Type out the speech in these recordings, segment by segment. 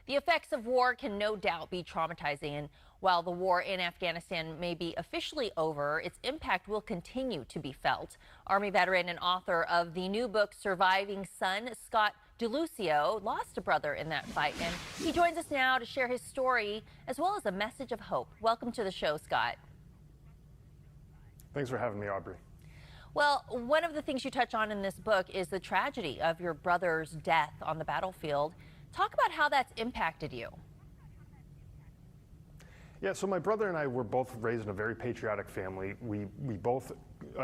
The effects of war can no doubt be traumatizing, and while the war in Afghanistan may be officially over, its impact will continue to be felt. Army veteran and author of the new book, Surviving Son, Scott DeLucio, lost a brother in that fight, and he joins us now to share his story as well as a message of hope. Welcome to the show, Scott. Thanks for having me, Aubrey. Well, one of the things you touch on in this book is the tragedy of your brother's death on the battlefield. Talk about how that's impacted you. Yeah, so my brother and I were both raised in a very patriotic family. We both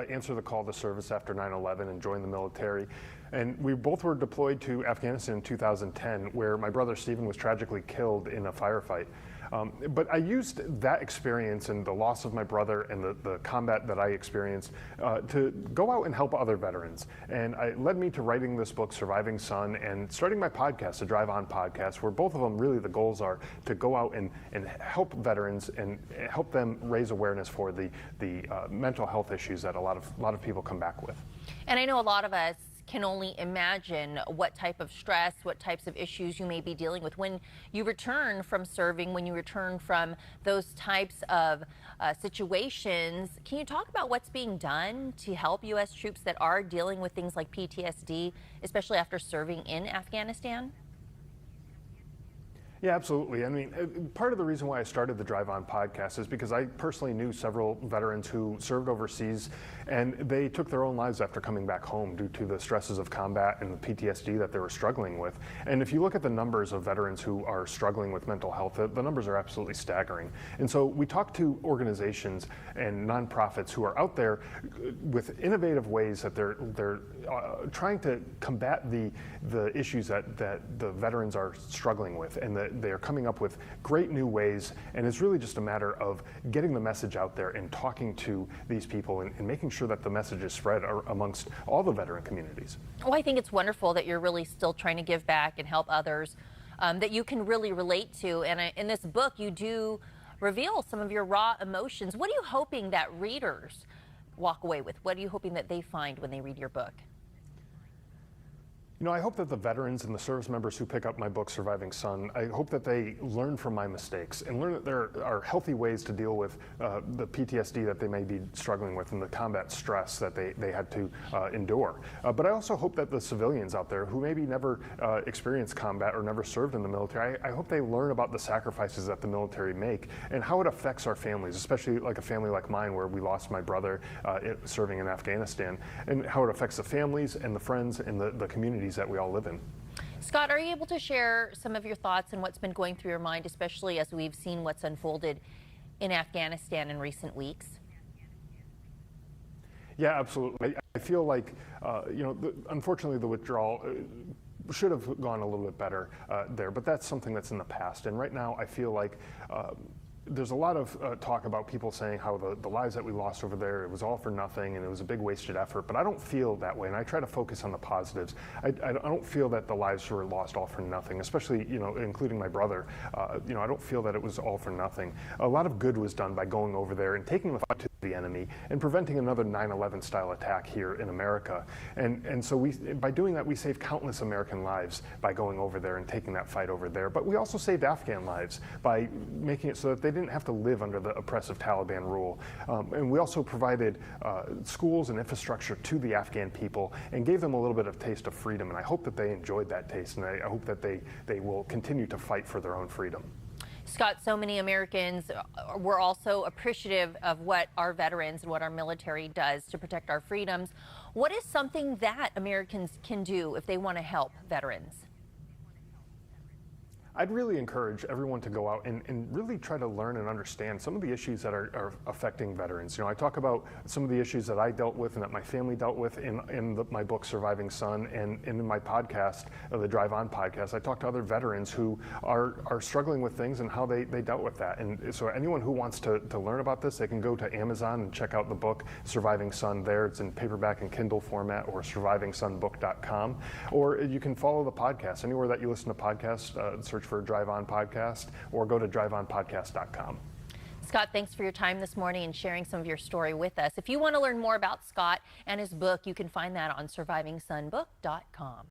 answered the call to service after 9/11 and joined the military. And we both were deployed to Afghanistan in 2010, where my brother Stephen was tragically killed in a firefight. But I used that experience and the loss of my brother and the combat that I experienced to go out and help other veterans. And it led me to writing this book, Surviving Son, and starting my podcast, the Drive On podcast, where both of them really the goals are to go out and help veterans and help them raise awareness for the mental health issues that a lot of people come back with. And I know a lot of us can only imagine what type of stress, what types of issues you may be dealing with when you return from serving, when you return from those types of situations. Can you talk about what's being done to help U.S. troops that are dealing with things like PTSD, especially after serving in Afghanistan? Yeah, absolutely. I mean, part of the reason why I started the Drive On podcast is because I personally knew several veterans who served overseas, and they took their own lives after coming back home due to the stresses of combat and the PTSD that they were struggling with. And if you look at the numbers of veterans who are struggling with mental health, the numbers are absolutely staggering. And so we talk to organizations and nonprofits who are out there with innovative ways that they're trying to combat the issues that the veterans are struggling with, and that they are coming up with great new ways. And it's really just a matter of getting the message out there and talking to these people and making sure that the message is spread amongst all the veteran communities. Well, I think it's wonderful that you're really still trying to give back and help others that you can really relate to. And in this book, you do reveal some of your raw emotions. What are you hoping that readers walk away with? What are you hoping that they find when they read your book? You know, I hope that the veterans and the service members who pick up my book, Surviving Son, I hope that they learn from my mistakes and learn that there are healthy ways to deal with the PTSD that they may be struggling with and the combat stress that they had to endure. But I also hope that the civilians out there who maybe never experienced combat or never served in the military, I hope they learn about the sacrifices that the military make and how it affects our families, especially like a family like mine where we lost my brother serving in Afghanistan, and how it affects the families and the friends and the communities that we all live in. Scott, are you able to share some of your thoughts and what's been going through your mind, especially as we've seen what's unfolded in Afghanistan in recent weeks? Yeah, absolutely. I feel like, you know, unfortunately the withdrawal should have gone a little bit better there, but that's something that's in the past. And right now I feel like there's a lot of talk about people saying how the lives that we lost over there, it was all for nothing and it was a big wasted effort, but I don't feel that way, and I try to focus on the positives. I don't feel that the lives were lost all for nothing, especially, you know, including my brother. You know, I don't feel that it was all for nothing. A lot of good was done by going over there and taking the fight to the enemy and preventing another 9/11 style attack here in America. And so by doing that, we saved countless American lives by going over there and taking that fight over there. But we also saved Afghan lives by making it so that they didn't have to live under the oppressive Taliban rule. And we also provided schools and infrastructure to the Afghan people and gave them a little bit of taste of freedom. And I hope that they enjoyed that taste, and I hope that they will continue to fight for their own freedom. Scott, so many Americans were also appreciative of what our veterans and what our military does to protect our freedoms. What is something that Americans can do if they want to help veterans? I'd really encourage everyone to go out and really try to learn and understand some of the issues that are affecting veterans. You know, I talk about some of the issues that I dealt with and that my family dealt with in my book, Surviving Son, and in my podcast, the Drive On podcast. I talk to other veterans who are struggling with things and how they dealt with that. And so anyone who wants to learn about this, they can go to Amazon and check out the book, Surviving Son there. It's in paperback and Kindle format, or survivingsonbook.com. Or you can follow the podcast. Anywhere that you listen to podcasts, search for Drive On Podcast, or go to driveonpodcast.com. Scott, thanks for your time this morning and sharing some of your story with us. If you want to learn more about Scott and his book, you can find that on survivingsonbook.com.